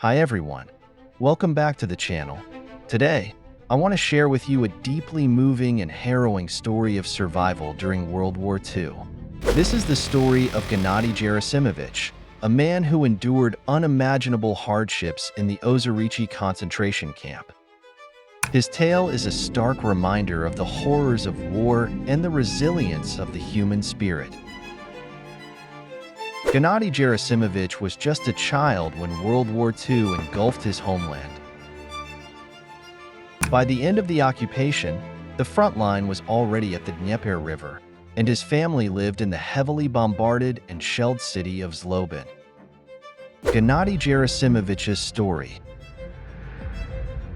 Hi everyone, welcome back to the channel. Today, I want to share with you a deeply moving and harrowing story of survival during World War II. This is the story of Gennady Gerasimovich, a man who endured unimaginable hardships in the Ozarichi concentration camp. His tale is a stark reminder of the horrors of war and the resilience of the human spirit. Gennady Gerasimovich was just a child when World War II engulfed his homeland. By the end of the occupation, the front line was already at the Dnieper River, and his family lived in the heavily bombarded and shelled city of Zlobin. Gennady Gerasimovich's story.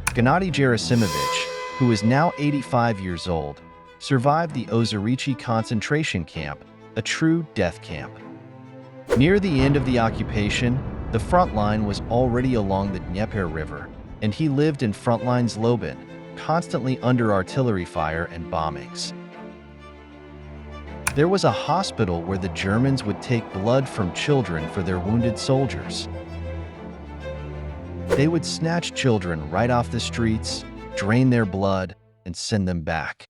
Gennady Gerasimovich, who is now 85 years old, survived the Ozarichi concentration camp, a true death camp. Near the end of the occupation, the front line was already along the Dnieper River, and he lived in frontline Zlobin, constantly under artillery fire and bombings. There was a hospital where the Germans would take blood from children for their wounded soldiers. They would snatch children right off the streets, drain their blood, and send them back.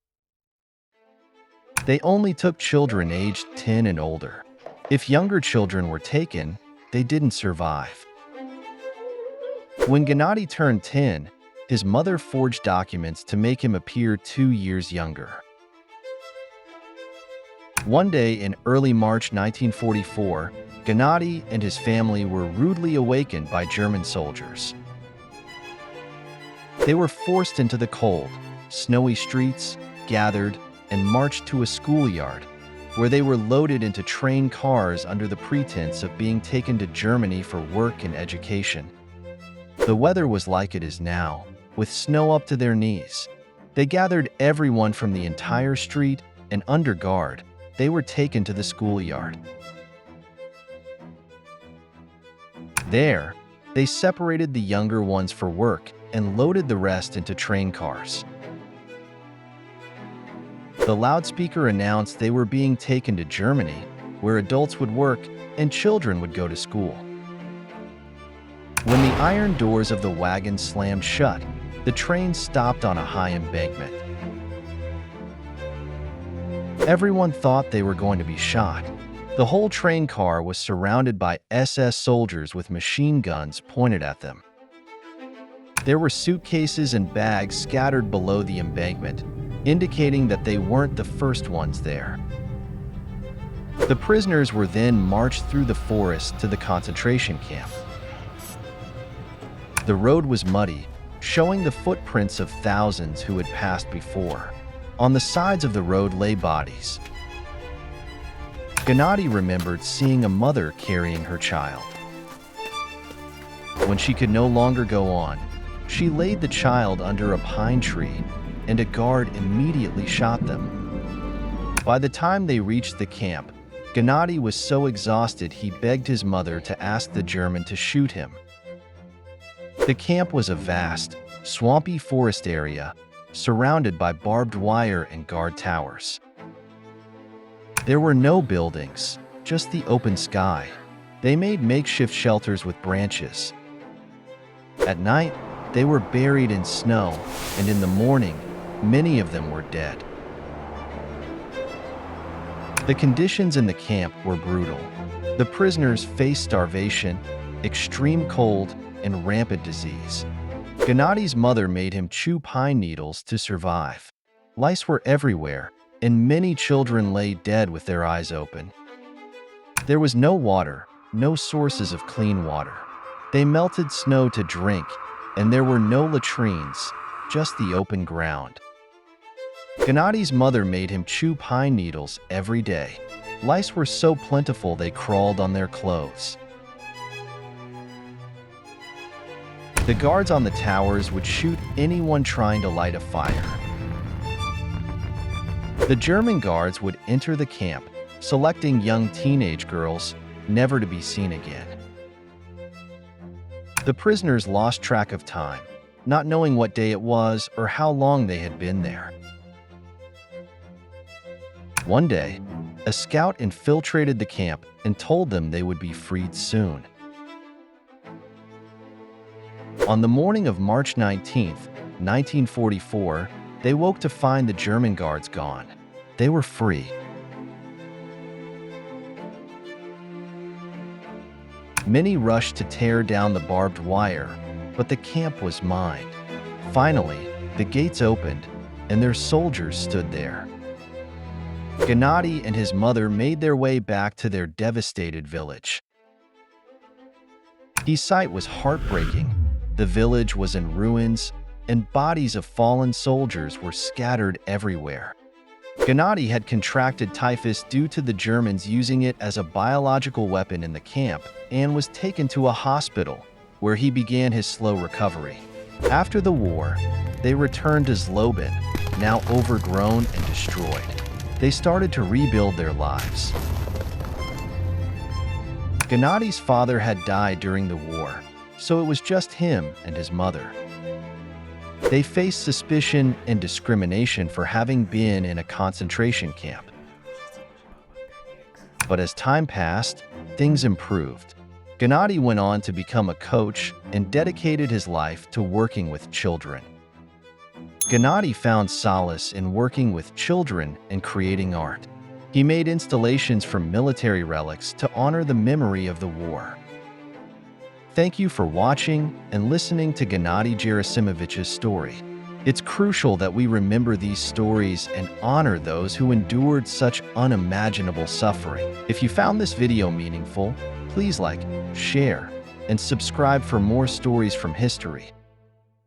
They only took children aged 10 and older. If younger children were taken, they didn't survive. When Gennady turned 10, his mother forged documents to make him appear 2 years younger. One day in early March 1944, Gennady and his family were rudely awakened by German soldiers. They were forced into the cold, snowy streets, gathered, and marched to a schoolyard, where they were loaded into train cars under the pretense of being taken to Germany for work and education. The weather was like it is now, with snow up to their knees. They gathered everyone from the entire street, and under guard, they were taken to the schoolyard. There, they separated the younger ones for work and loaded the rest into train cars. The loudspeaker announced they were being taken to Germany, where adults would work and children would go to school. When the iron doors of the wagon slammed shut, the train stopped on a high embankment. Everyone thought they were going to be shot. The whole train car was surrounded by SS soldiers with machine guns pointed at them. There were suitcases and bags scattered below the embankment, indicating that they weren't the first ones there. The prisoners were then marched through the forest to the concentration camp. The road was muddy, showing the footprints of thousands who had passed before. On the sides of the road lay bodies. Gennady remembered seeing a mother carrying her child. When she could no longer go on, she laid the child under a pine tree, and a guard immediately shot them. By the time they reached the camp, Gennady was so exhausted he begged his mother to ask the German to shoot him. The camp was a vast, swampy forest area, surrounded by barbed wire and guard towers. There were no buildings, just the open sky. They made makeshift shelters with branches. At night, they were buried in snow, and in the morning, many of them were dead. The conditions in the camp were brutal. The prisoners faced starvation, extreme cold, and rampant disease. Gennady's mother made him chew pine needles to survive. Lice were everywhere, and many children lay dead with their eyes open. There was no water, no sources of clean water. They melted snow to drink, and there were no latrines, just the open ground. Gennady's mother made him chew pine needles every day. Lice were so plentiful they crawled on their clothes. The guards on the towers would shoot anyone trying to light a fire. The German guards would enter the camp, selecting young teenage girls, never to be seen again. The prisoners lost track of time, not knowing what day it was or how long they had been there. One day, a scout infiltrated the camp and told them they would be freed soon. On the morning of March 19, 1944, they woke to find the German guards gone. They were free. Many rushed to tear down the barbed wire, but the camp was mined. Finally, the gates opened, and their soldiers stood there. Gennady and his mother made their way back to their devastated village. The sight was heartbreaking. The village was in ruins, and bodies of fallen soldiers were scattered everywhere. Gennady had contracted typhus due to the Germans using it as a biological weapon in the camp and was taken to a hospital, where he began his slow recovery. After the war, they returned to Zlobin, now overgrown and destroyed. They started to rebuild their lives. Gennady's father had died during the war, so it was just him and his mother. They faced suspicion and discrimination for having been in a concentration camp. But as time passed, things improved. Gennady went on to become a coach and dedicated his life to working with children. Gennady found solace in working with children and creating art. He made installations from military relics to honor the memory of the war. Thank you for watching and listening to Gennady Gerasimovich's story. It's crucial that we remember these stories and honor those who endured such unimaginable suffering. If you found this video meaningful, please like, share, and subscribe for more stories from history.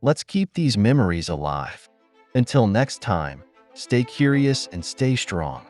Let's keep these memories alive. Until next time, stay curious and stay strong.